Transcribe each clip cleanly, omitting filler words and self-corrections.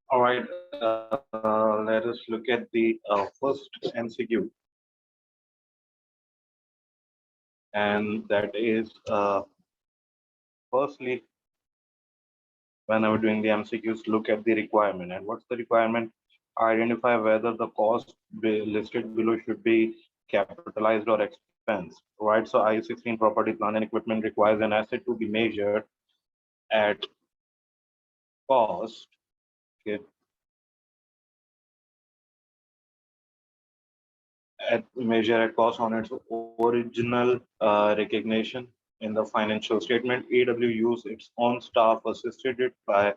All right, let us look at the first MCQ, and that is firstly, whenever doing the MCQs, look at the requirement. And what's the requirement? Identify whether the cost listed below should be capitalized or expense. Right. So I-16 property, plant, and equipment requires an asset to be measured at cost. Okay, at measure at cost on its original recognition in the financial statement. AW use its own staff assisted it by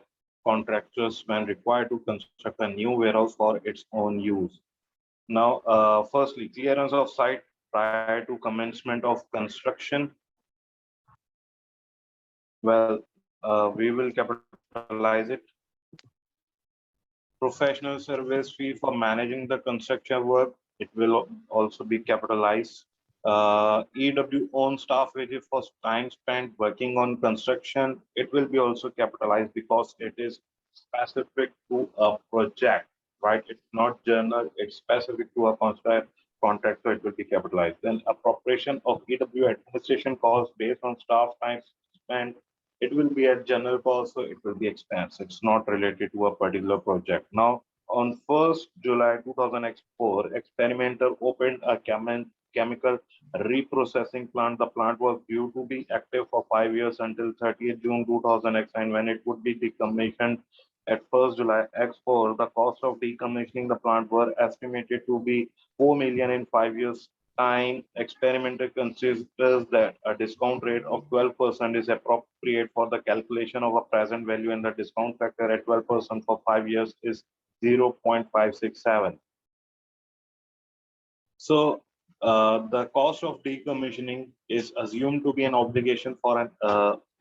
contractors when required to construct a new warehouse for its own use. Now, firstly, clearance of site prior to commencement of construction. Well, we will capitalize it. Professional service fee for managing the construction work, it will also be capitalized. EW own staff wages for time spent working on construction, it will be also capitalized because it is specific to a project, right? It's not general, it's specific to a contract, so it will be capitalized. Then appropriation of EW administration costs based on staff time spent, it will be a general cost, so it will be expense. It's not related to a particular project. Now, on 1st July 2004, experimenter opened a chemical reprocessing plant. The plant was due to be active for 5 years until 30th June 2009, when it would be decommissioned at 1st July X4. The cost of decommissioning the plant were estimated to be 4 million in 5 years time. Experimenter considers that a discount rate of 12% is appropriate for the calculation of a present value, and the discount factor at 12% for 5 years is 0.567. So the cost of decommissioning is assumed to be an obligation for an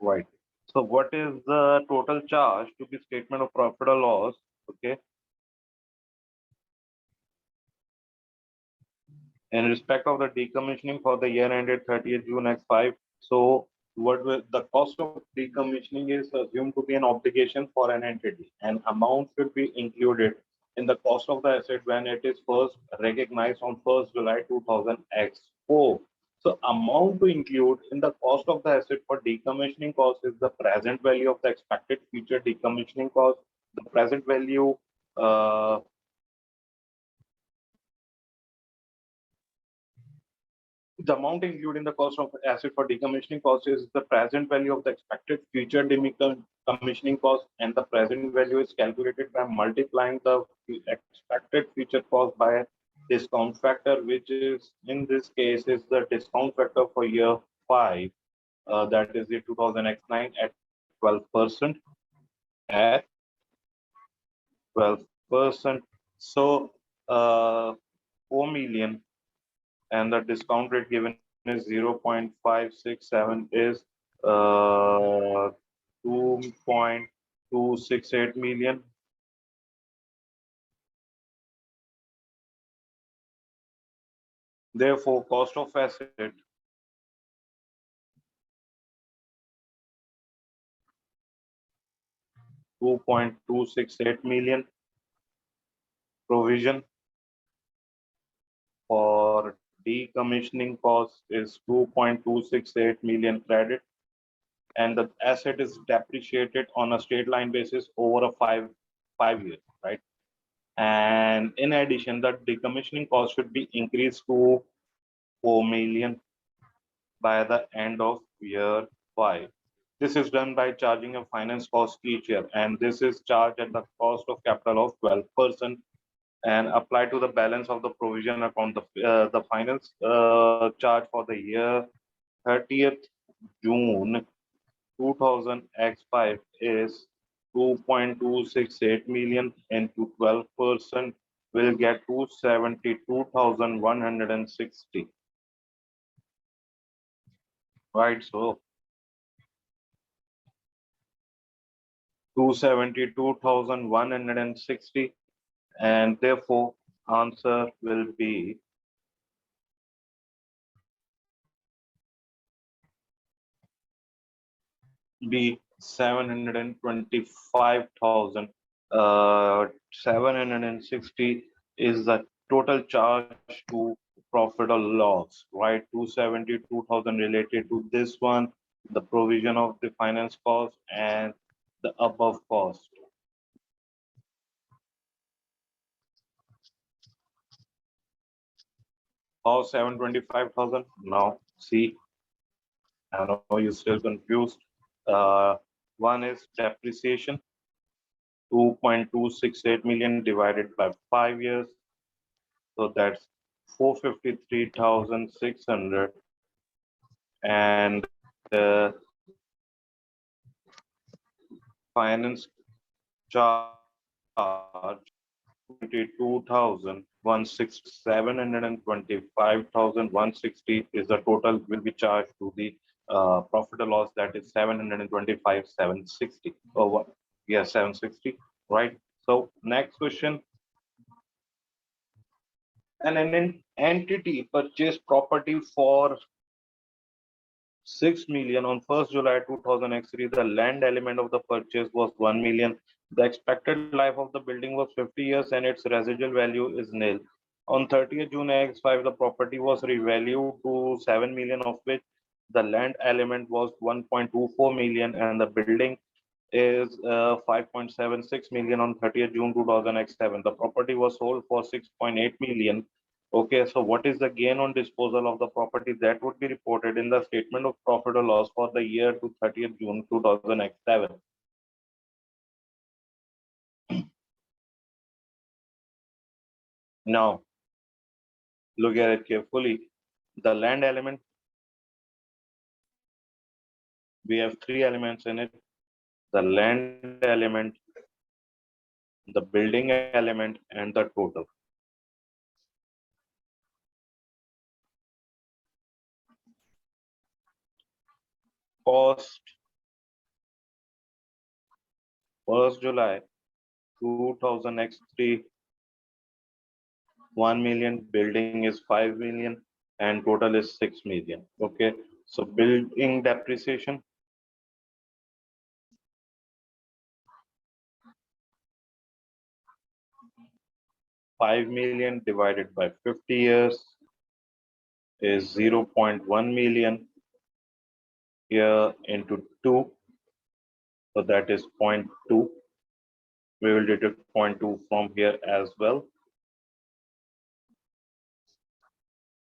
right. So what is the total charge to be statement of profit or loss? Okay. In respect of the decommissioning for the year ended 30th June X5. So what will the cost of decommissioning is assumed to be an obligation for an entity, and amount should be included in the cost of the asset when it is first recognized on 1st July 2000 X4. So amount to include in the cost of the asset for decommissioning cost is the present value of the expected future decommissioning cost. The present value the amount included in the cost of asset for decommissioning cost is the present value of the expected future decommissioning cost, and the present value is calculated by multiplying the expected future cost by a discount factor, which is in this case is the discount factor for year 5, that is the 2000X9 at 12%, at 12%. So 4 million, and the discount rate given is 0.567 is uh, 2.268 million. Therefore, cost of asset 2.268 million. Provision for decommissioning cost is 2.268 million credit, and the asset is depreciated on a straight line basis over a five years, right? And in addition, the decommissioning cost should be increased to 4 million by the end of year 5. This is done by charging a finance cost each year, and this is charged at the cost of capital of 12% and applied to the balance of the provision account. The finance charge for the year 30th June 2000 X5 is 2.268 million into 12% will get 272,160. Right, so 272,160, and therefore answer will be 725,000. 760 is the total charge to profit or loss, right? 270, 2000 related to this one, the provision of the finance cost and the above cost. How 725,000? Now, see, I know you're still confused. Uh, One is depreciation, 2.268 million divided by 5 years. So that's 453,600. And finance charge 725,160 is the total will be charged to the profit or loss, that is 725 760 or what? Yes, 760, right? So next question, an entity purchased property for 6 million on 1st July 2003. The land element of the purchase was 1 million. The expected life of the building was 50 years and its residual value is nil. On 30th June X5, the property was revalued to 7 million, of which the land element was 1.24 million and the building is 5.76 million on 30th June 2007. The property was sold for 6.8 million. Okay, so what is the gain on disposal of the property that would be reported in the statement of profit or loss for the year to 30th June 2007? Now, look at it carefully. The land element, we have three elements in it: the land element, the building element, and the total. Cost 1st July 2003, 1 million, building is 5 million, and total is 6 million. Okay, so building depreciation, 5 million divided by 50 years is 0.1 million here into 2. So that is zero point 0.2. We will deduct 0.2 from here as well.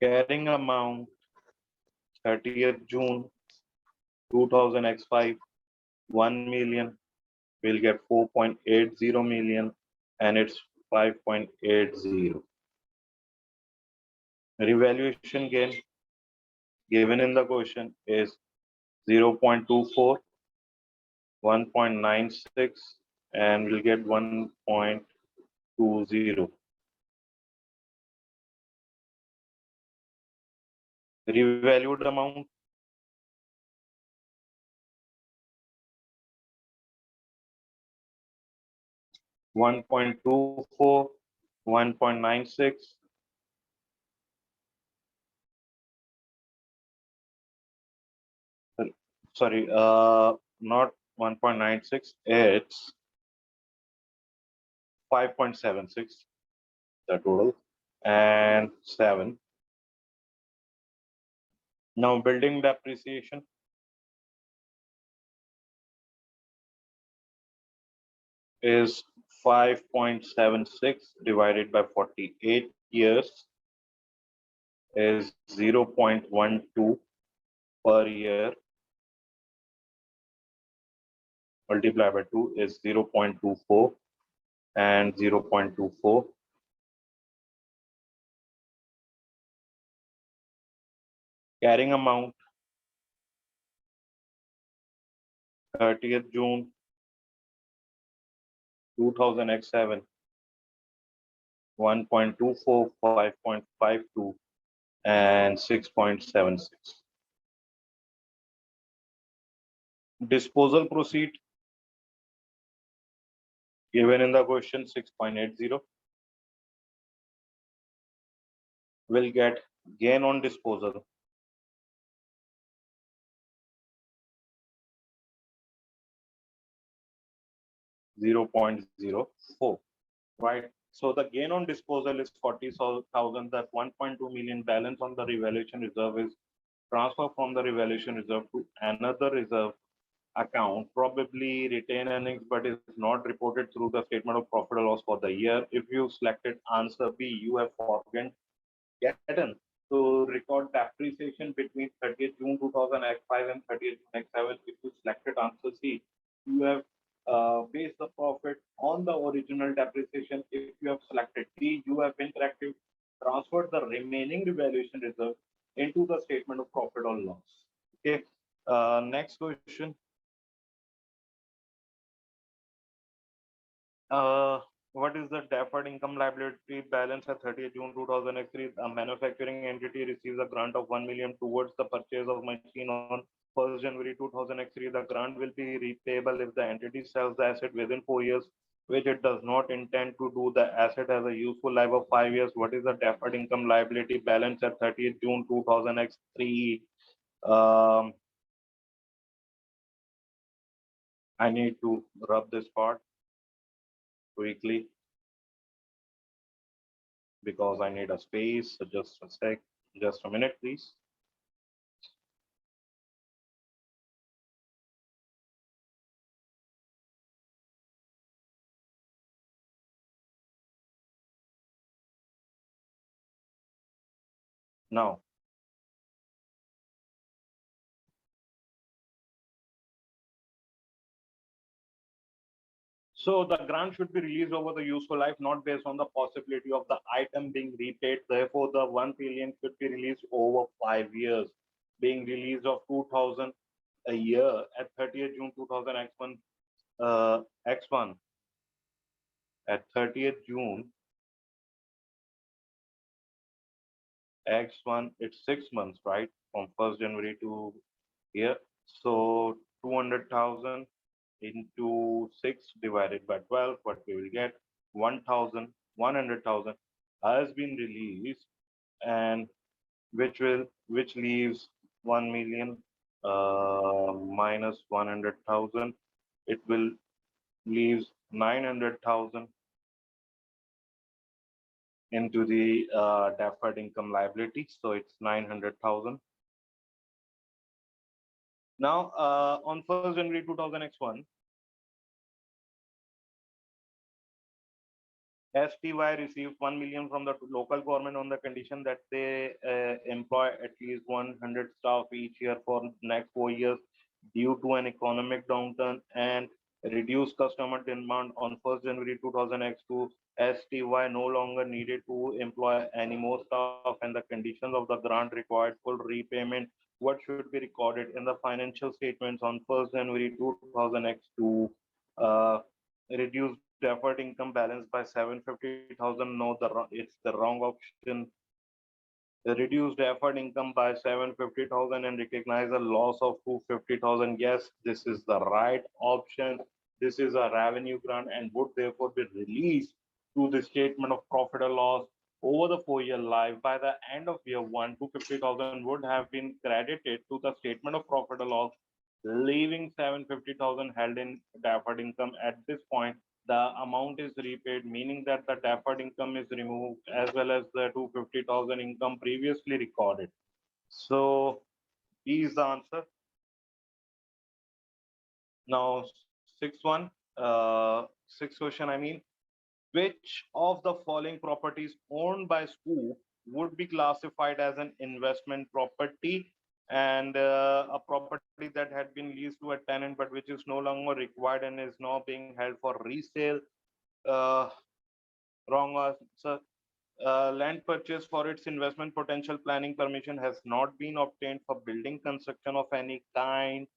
Carrying amount 30th June 2000 x5, 1 million. We'll get 4.80 million and it's 5.80. Revaluation gain given in the question is 0.24, 1.96, and we'll get 1.20. Revalued amount one point two four, 1.96. Sorry, not 1.96, it's 5.76, the total, and 7. Now building depreciation is 5.76 divided by 48 years is 0.12 per year, multiplied by 2 is 0.24 and 0.24. Carrying amount 30th June 2000 x7, 1.24, 5.52, and 6.76. Disposal proceed given in the question 6.80. Will get gain on disposal 0.04, right? So the gain on disposal is 40,000. That 1.2 million balance on the revaluation reserve is transferred from the revaluation reserve to another reserve account, probably retain earnings, but is not reported through the statement of profit or loss for the year. If you selected answer B, you have forgotten to record depreciation between 30th June 2005 and 30th June 2007. If you selected answer C, you have based the profit on the original depreciation. If you have selected D, you have interactive transferred the remaining revaluation reserve into the statement of profit or loss. Okay. Next question. What is the deferred income liability balance at 30th June 2003? A manufacturing entity receives a grant of 1 million towards the purchase of machine on 1st January 2003. The grant will be repayable if the entity sells the asset within 4 years, which it does not intend to do. The asset has a useful life of 5 years. What is the deferred income liability balance at 30th June 2003? Um, I need to rub this part quickly because I need a space. So just a sec, just a minute, please. Now, so the grant should be released over the useful life, not based on the possibility of the item being repaid. Therefore, the 1 billion should be released over 5 years, being released of 2,000 a year at 30th June 2000 X1 X1 at 30th June X1. It's 6 months, right? From 1st January to here. So 200,000 into 6 divided by 12, what we will get 1,000, 100,000 has been released, and which leaves 1 million minus 100,000. It will leaves 900,000 into the deferred income liability. So it's 900,000. Now on 1st January 2000 X1, STY received 1 million from the local government on the condition that they employ at least 100 staff each year for next 4 years due to an economic downturn and reduced customer demand. On 1st January 2000 X2, STY no longer needed to employ any more staff and the conditions of the grant required full repayment. What should be recorded in the financial statements on 1st January 2000 X2? Reduced deferred income balance by 750,000. No, it's the wrong option. Reduced deferred income by 750,000 and recognize a loss of 250,000. Yes, this is the right option. This is a revenue grant and would therefore be released to the statement of profit or loss over the 4-year life. By the end of year one, 250,000 would have been credited to the statement of profit or loss, leaving 750,000 held in deferred income. At this point, the amount is repaid, meaning that the deferred income is removed as well as the 250,000 income previously recorded. So B is the answer. Now, sixth question, I mean, which of the following properties owned by Scoop would be classified as an investment property and a property that had been leased to a tenant but which is no longer required and is now being held for resale? Wrong answer. Land purchase for its investment potential planning permission has not been obtained for building construction of any kind.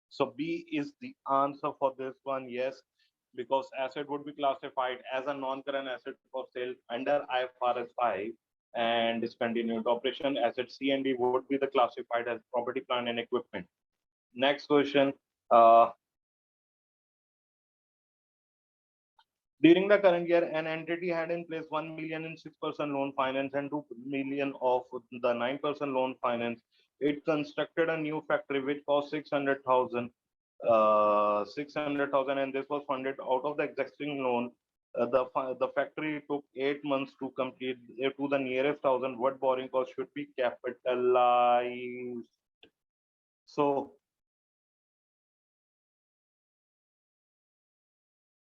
So B is the answer for this one. Yes, because asset would be classified as a non-current asset for sale under IFRS 5 and discontinued operation. Asset C and D would be the classified as property, plant, and equipment. Next question. During the current year, an entity had in place 1 million in 6% loan finance and 2 million of the 9% loan finance. It constructed a new factory which cost 600,000, 600,000, and this was funded out of the existing loan. The factory took 8 months to complete. To the nearest thousand, what borrowing cost should be capitalized? So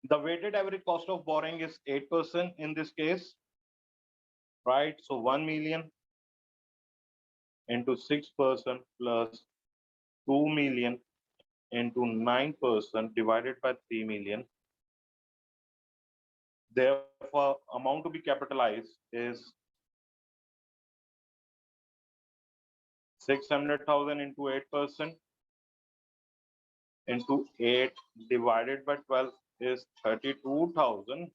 the weighted average cost of borrowing is 8% in this case, right? So 1 million into 6% plus 2 million into 9% divided by 3 million. Therefore, amount to be capitalized is 600,000 into 8% into 8 divided by 12 is 32,000.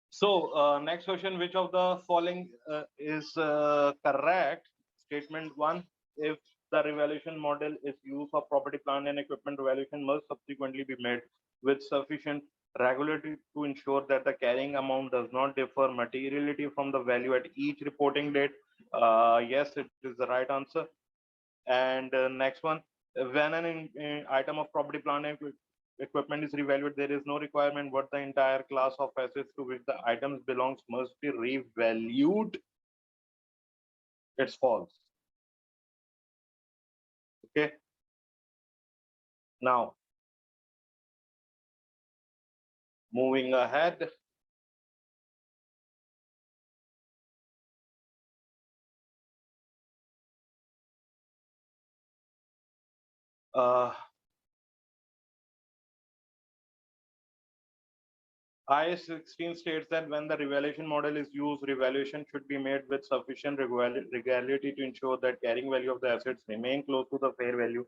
So next question, which of the following is correct? Statement 1, if the revaluation model is used for property, plant and equipment, revaluation must subsequently be made with sufficient regularity to ensure that the carrying amount does not differ materially from the value at each reporting date. Yes, it is the right answer. And next one, when an item of property, plant and equipment is revalued, there is no requirement what the entire class of assets to which the items belongs must be revalued. It's false. Okay. Now, moving ahead. IS 16 states that when the revaluation model is used, revaluation should be made with sufficient regularity to ensure that carrying value of the assets remain close to the fair value.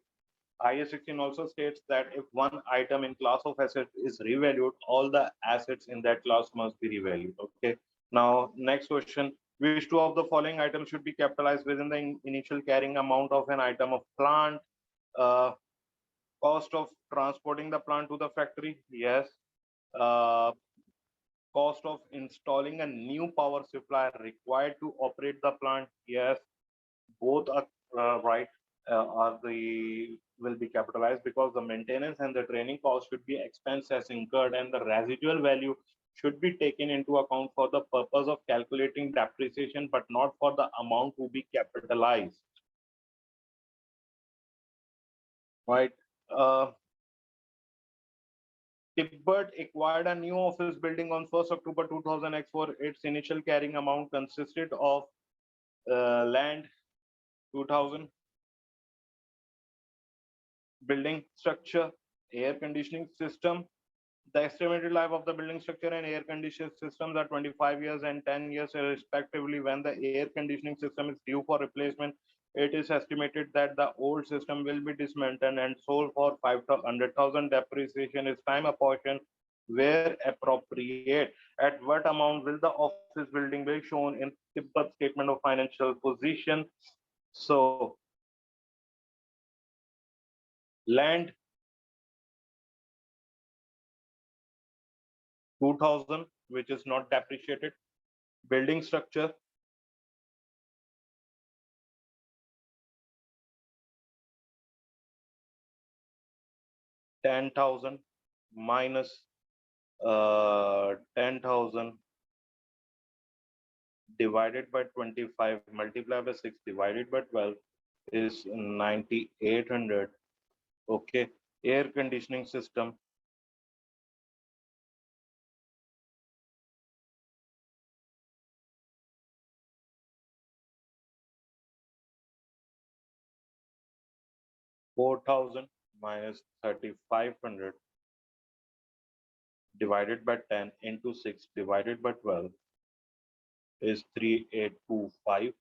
IS 16 also states that if one item in class of assets is revalued, all the assets in that class must be revalued. Okay. Now, next question. Which two of the following items should be capitalized within the initial carrying amount of an item of plant? Cost of transporting the plant to the factory? Yes. Uh, Cost of installing a new power supply required to operate the plant? Yes. Both are right, are the will be capitalized because the maintenance and the training cost should be expense as incurred, and the residual value should be taken into account for the purpose of calculating depreciation, but not for the amount to be capitalized. Right. Uh, Tibbet acquired a new office building on 1st October 2004. Its initial carrying amount consisted of land 2000, building structure, air conditioning system. The estimated life of the building structure and air conditioning systems are 25 years and 10 years respectively. When the air conditioning system is due for replacement, it is estimated that the old system will be dismantled and sold for 500,000. Depreciation is time apportioned where appropriate. At what amount will the office building be shown in Tibbet statement of financial position? So land 2000, which is not depreciated. Building structure 10,000 minus 10,000 divided by 25 multiplied by 6 divided by 12 is 9,800. Okay. Air conditioning system 4,000 minus 3,500 divided by 10 into 6 divided by 12 is 3,825.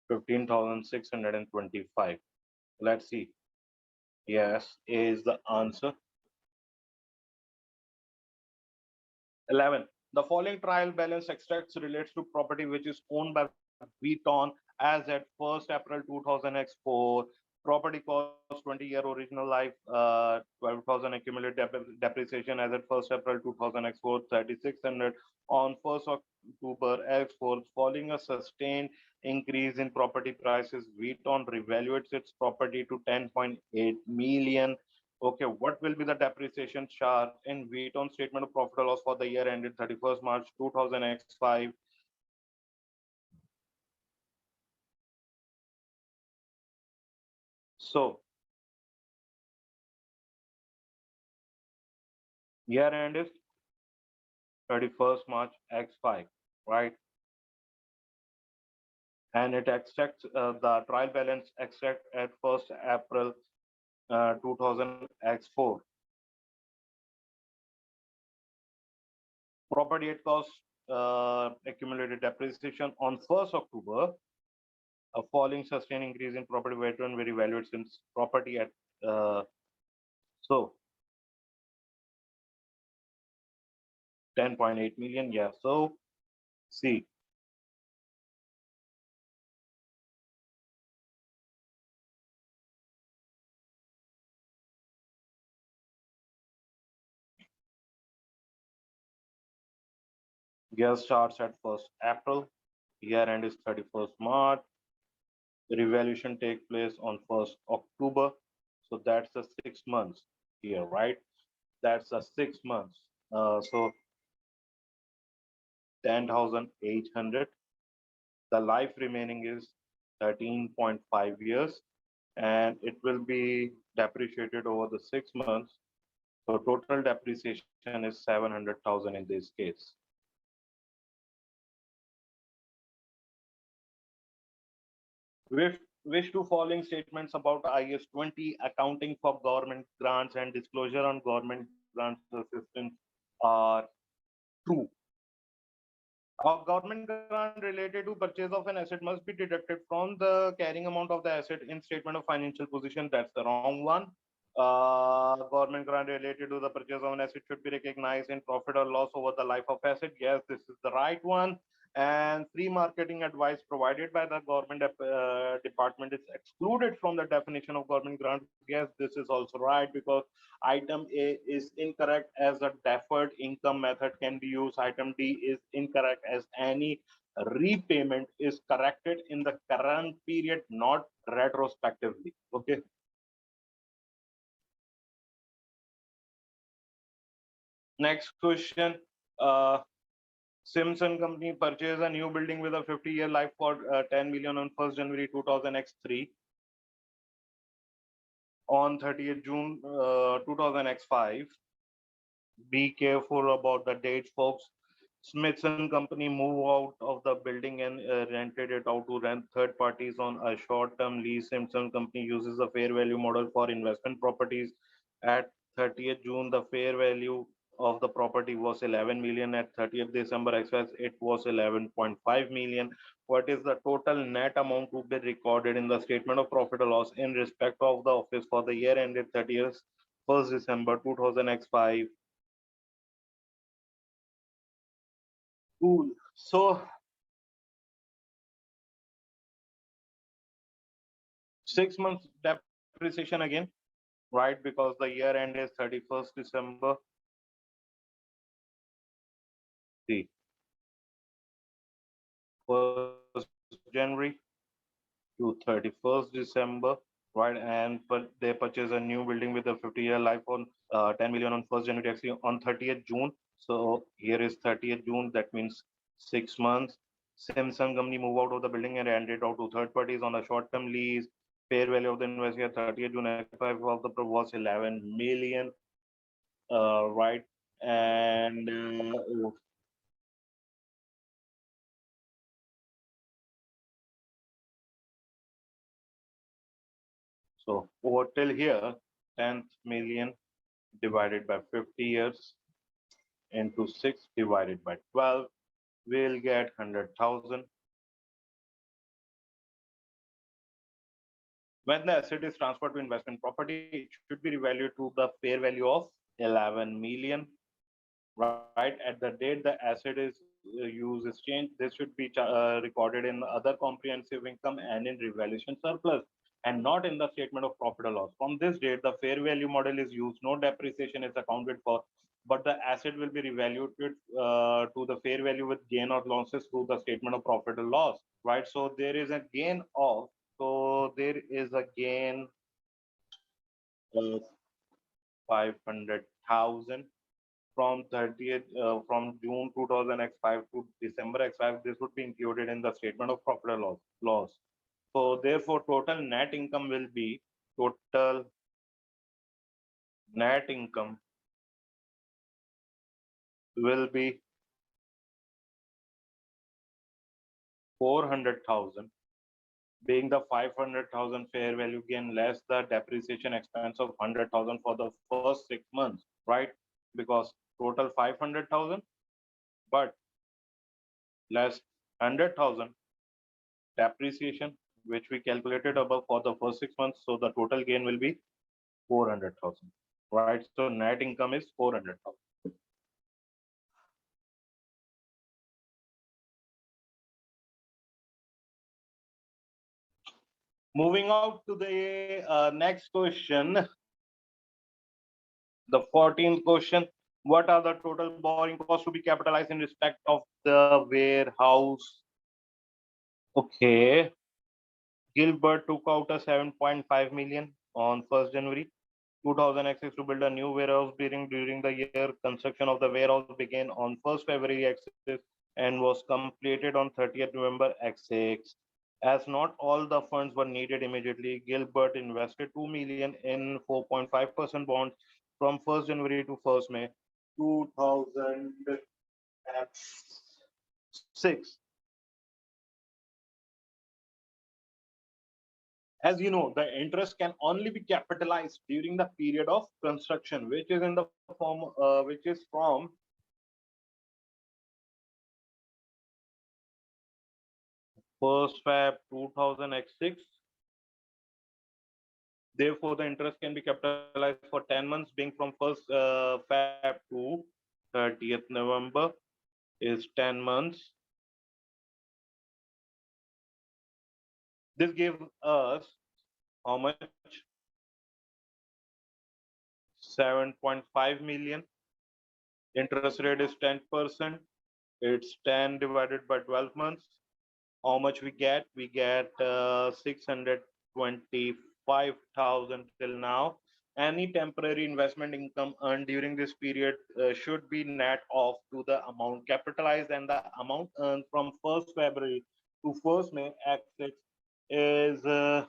15,625. Let's see. Yes, A is the answer. 11. The following trial balance extracts relates to property which is owned by Vuitton as at 1st April 2004. Property cost 20-year original life, 12,000 accumulated depreciation as at 1st April 2000 X4 3600 on 1st October X4. Following a sustained increase in property prices, Wheaton revaluates its property to 10.8 million. Okay, what will be the depreciation charge in Wheaton statement of profit or loss for the year ended 31st March 2000 X5? So year end is 31st March X5, right? And it extracts the trial balance extract at 1st April 2000 X4. Property at cost accumulated depreciation on 1st October, a falling sustained increase in property value and very valued since property at so 10.8 million. Yeah, so see, year starts at 1st April, year end is 31st March. The revaluation take place on 1st October. So that's the 6 months here, right? That's the 6 months. So 10,800. The life remaining is 13.5 years, and it will be depreciated over the 6 months. So total depreciation is 700,000 in this case. Wish to following statements about IS 20 accounting for government grants and disclosure on government grants assistance are true. A government grant related to purchase of an asset must be deducted from the carrying amount of the asset in statement of financial position. That's the wrong one. Government grant related to the purchase of an asset should be recognized in profit or loss over the life of asset. Yes, this is the right one. And free marketing advice provided by the government department is excluded from the definition of government grant. Yes, this is also right because item A is incorrect as a deferred income method can be used. Item D is incorrect as any repayment is corrected in the current period, not retrospectively. Okay. Next question. Uh, Simpson Company purchased a new building with a 50-year life for 10 million on 1st January 2000 X3. On 30th June 2000 X5. Be careful about the dates, folks. Smithson Company moved out of the building and rented it out to rent third parties on a short-term lease. Simpson Company uses a fair value model for investment properties. At 30th June, the fair value of the property was 11 million. At 30th December, it was 11.5 million. What is the total net amount to be recorded in the statement of profit or loss in respect of the office for the year ended 30th 1st December 2000 X5? Cool. So 6 months depreciation again, right? Because the year end is 31st December. See, 1st January to 31st December, right? And they purchase a new building with a 50-year life on 10 million on 1st January, actually on 30th June. So here is 30th June. That means 6 months. Samsung company move out of the building and rent it out to third parties on a short-term lease. Fair value of the investment 30th June X5 of the was 11 million, right? And so over till here, 10th million divided by 50 years into 6 divided by 12, we'll get 100,000. When the asset is transferred to investment property, it should be revalued to the fair value of 11 million, right? At the date the asset is used is changed, this should be recorded in other comprehensive income and in revaluation surplus. and not in the statement of profit or loss. From this date, the fair value model is used. No depreciation is accounted for, but the asset will be revaluated to the fair value with gain or losses through the statement of profit or loss, right? So there is a gain of, so there is a gain of 500,000 from 30th from June 2000 X5 to December X5. This would be included in the statement of profit or loss. So therefore, total net income will be total net income will be 400,000, being the 500,000 fair value gain less the depreciation expense of 100,000 for the first 6 months, right? Because total 500,000, but less 100,000 depreciation, which we calculated above for the first 6 months. So the total gain will be 400,000, right? So net income is 400,000. Moving out to the next question, the 14th question. What are the total borrowing costs to be capitalized in respect of the warehouse? Okay. Gilbert took out a 7.5 million on 1st January 2006 to build a new warehouse during the year. Construction of the warehouse began on 1st February X6 and was completed on 30th November X6. As not all the funds were needed immediately, Gilbert invested 2 million in 4.5% bonds from 1st January to 1st May 2006. As you know, the interest can only be capitalized during the period of construction, which is in the form, which is from 1st Feb 2006. Therefore, the interest can be capitalized for 10 months, being from 1st Feb to 30th November is 10 months. This gives us how much? 7.5 million. Interest rate is 10%. It's 10 divided by 12 months. How much we get? We get 625,000 till now. Any temporary investment income earned during this period should be net off to the amount capitalized, and the amount earned from 1st February to 1st May X6 is 2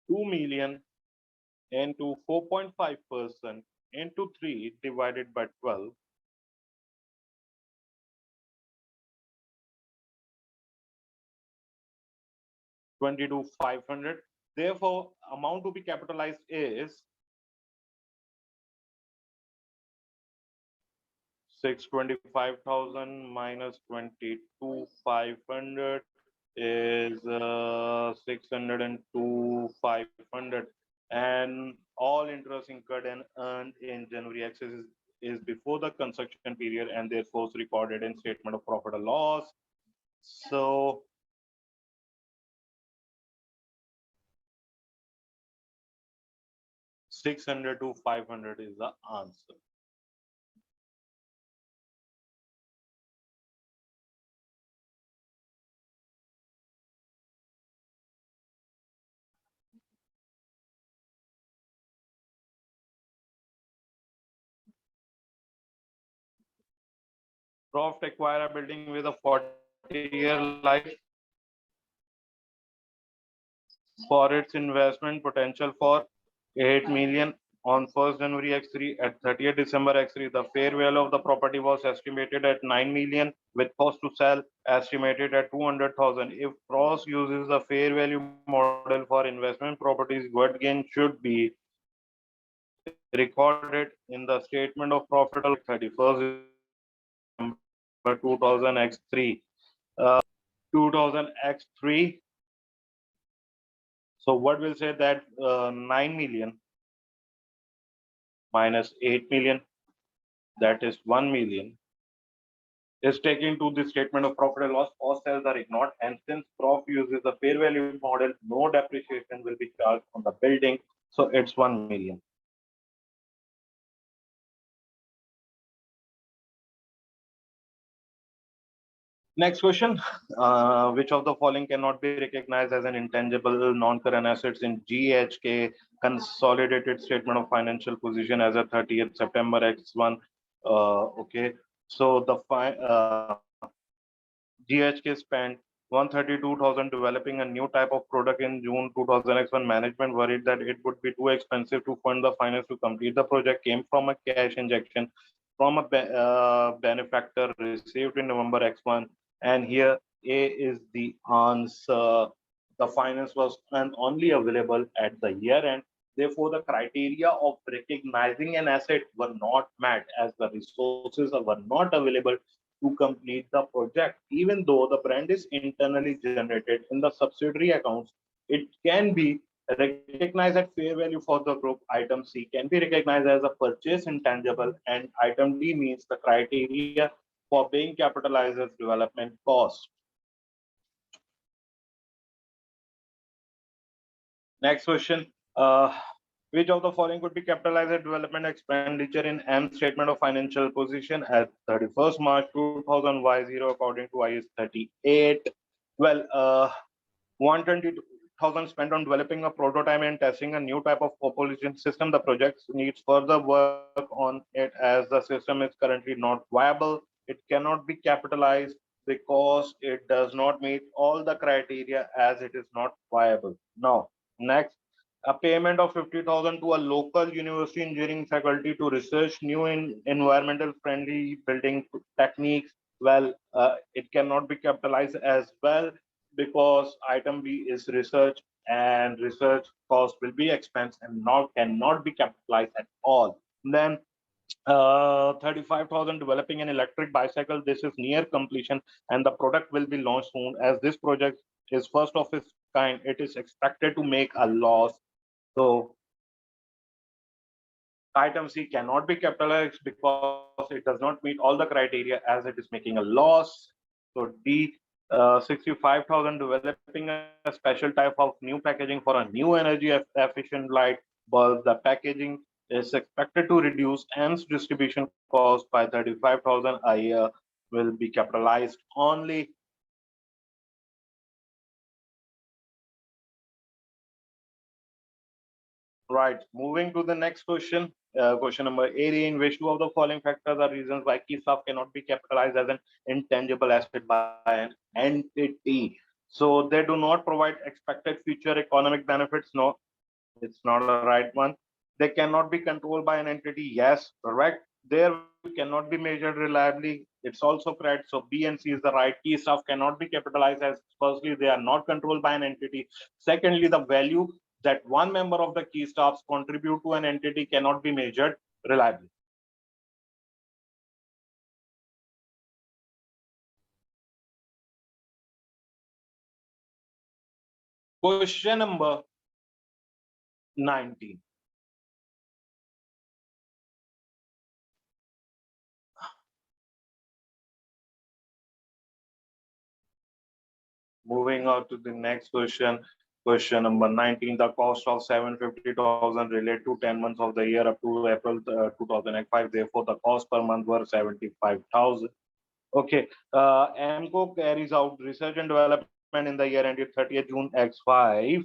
million into 4.5% into 3 divided by 12. 22,500. Therefore, amount to be capitalized is 625,000 minus 22,500 is 602,500, and all interest incurred and earned in January excess is before the construction period and therefore recorded in statement of profit or loss. So 600 to 500 is the answer. Croft acquire a building with a 40-year life for its investment potential for 8 million on 1st January X3 at 30th December X3. The fair value of the property was estimated at 9 million with cost to sell estimated at 200,000. If Cross uses the fair value model for investment properties, what gain should be recorded in the statement of profit on 31st December 2000 X3. 2000 X3. So what will say that 9 million minus 8 million, that is 1 million. is taken to the statement of profit and loss. All sales are ignored, and since Prof uses the fair value model, no depreciation will be charged on the building, so it's 1 million. Next question. Which of the following cannot be recognized as an intangible non-current assets in GHK consolidated statement of financial position as of 30th September X1? Okay. So GHK spent 132,000 developing a new type of product in June 2001. Management worried that it would be too expensive to fund the finance to complete the project. Came from a cash injection from a benefactor received in November X1. And here A is the answer. The finance was only available at the year end. Therefore, the criteria of recognizing an asset were not met as the resources were not available to complete the project. Even though the brand is internally generated in the subsidiary accounts, it can be recognized at fair value for the group. Item C can be recognized as a purchase intangible, and item D means the criteria for being capitalized as development cost. Next question. Which of the following could be capitalized as development expenditure in M statement of financial position at 31st March 2000 Y0 according to IS 38? Well, 120,000 spent on developing a prototype and testing a new type of propulsion system. The project needs further work on it as the system is currently not viable. It cannot be capitalized because it does not meet all the criteria as it is not viable. Now, next, a payment of 50,000 to a local university engineering faculty to research new environmental friendly building techniques. Well, it cannot be capitalized as well because item B is research, and research cost will be expense and not cannot be capitalized at all. Then 35,000 developing an electric bicycle. This is near completion and the product will be launched soon. As this project is first of its kind, it is expected to make a loss. So item C cannot be capitalized because it does not meet all the criteria as it is making a loss. So D, 65,000 developing a special type of new packaging for a new energy efficient light bulb. The packaging is expected to reduce M's distribution cost by 35,000 a year, will be capitalized only. Right, moving to the next question. Question number 18. Which two of the following factors are reasons why key staff cannot be capitalized as an intangible asset by an entity? So they do not provide expected future economic benefits. No, it's not a right one. They cannot be controlled by an entity. Yes, correct. Their value cannot be measured reliably. It's also correct. So B and C is the right. Key staff cannot be capitalized as firstly, they are not controlled by an entity. Secondly, the value that one member of the key staffs contribute to an entity cannot be measured reliably. Question number 19. Moving on to the next question. Question number 19. The cost of 750,000 relate to 10 months of the year up to April 2005. Therefore, the cost per month were 75,000. Okay. AMCO carries out research and development in the year ended 30th June X5.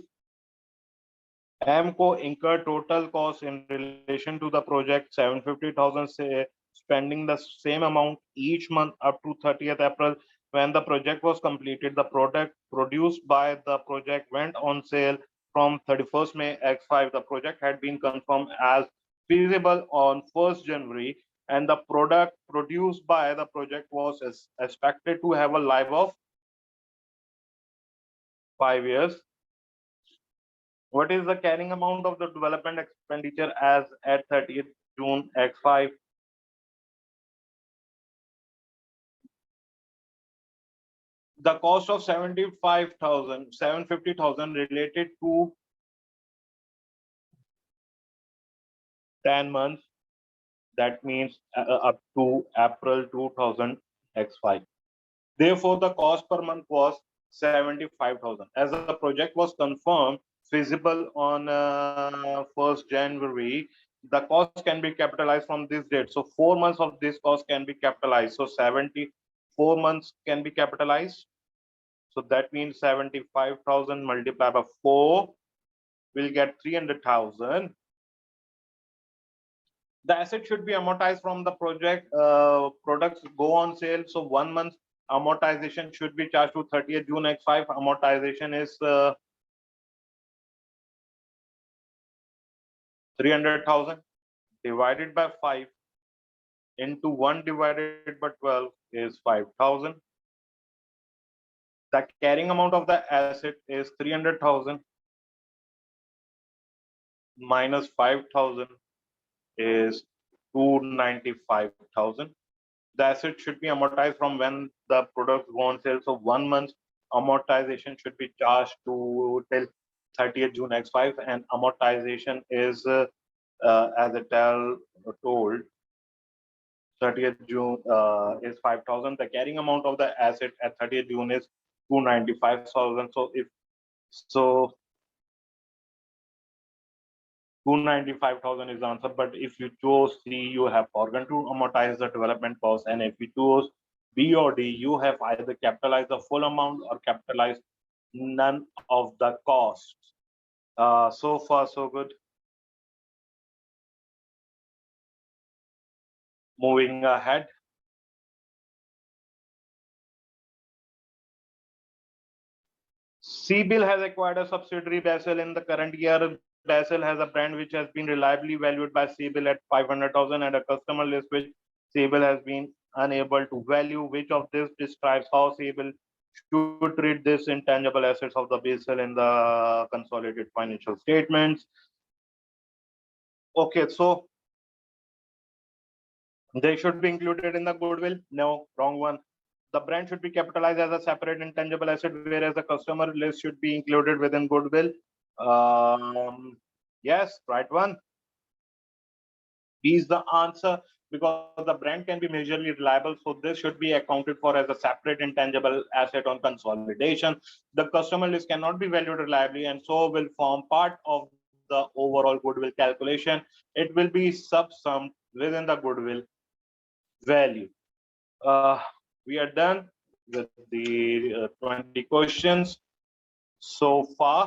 AMCO incurred total cost in relation to the project 750,000, spending the same amount each month up to 30th April. When the project was completed, the product produced by the project went on sale from 31st May X5. The project had been confirmed as feasible on 1st January, and the product produced by the project was expected to have a life of 5 years. What is the carrying amount of the development expenditure as at 30th June X5? The cost of 75,000, 750,000 related to 10 months. That means up to April 2000. X5. Therefore, the cost per month was 75,000. As the project was confirmed feasible on 1st January, the cost can be capitalized from this date. So 4 months of this cost can be capitalized. So 74 months can be capitalized. So that means 75,000 multiplied by 4 will get 300,000. The asset should be amortized from the project. Products go on sale. So 1 month amortization should be charged to 30th June X5. Amortization is 300,000 divided by 5 into 1 divided by 12 is 5,000. The carrying amount of the asset is 300,000 minus 5,000 is 295,000. The asset should be amortized from when the products go on sale. So 1 month amortization should be charged to till 30th June X5, and amortization is as I told 30th June is 5,000. The carrying amount of the asset at 30th June is 295,000. So if so 295,000 is the answer. But if you chose C, you have forgotten to amortize the development cost. And if you chose B or D, you have either capitalized the full amount or capitalized none of the costs. So far, so good. Moving ahead. CBIL has acquired a subsidiary Basel in the current year. Basel has a brand which has been reliably valued by CBIL at 500,000 and a customer list which CBIL has been unable to value. Which of this describes how CBIL should treat this intangible assets of the Basel in the consolidated financial statements? Okay, so they should be included in the goodwill. No, wrong one. The brand should be capitalized as a separate intangible asset, whereas the customer list should be included within goodwill. Yes, right one. B is the answer, because the brand can be majorly reliable. So this should be accounted for as a separate intangible asset on consolidation. The customer list cannot be valued reliably and so will form part of the overall goodwill calculation. It will be subsumed within the goodwill value. We are done with the 20 questions so far.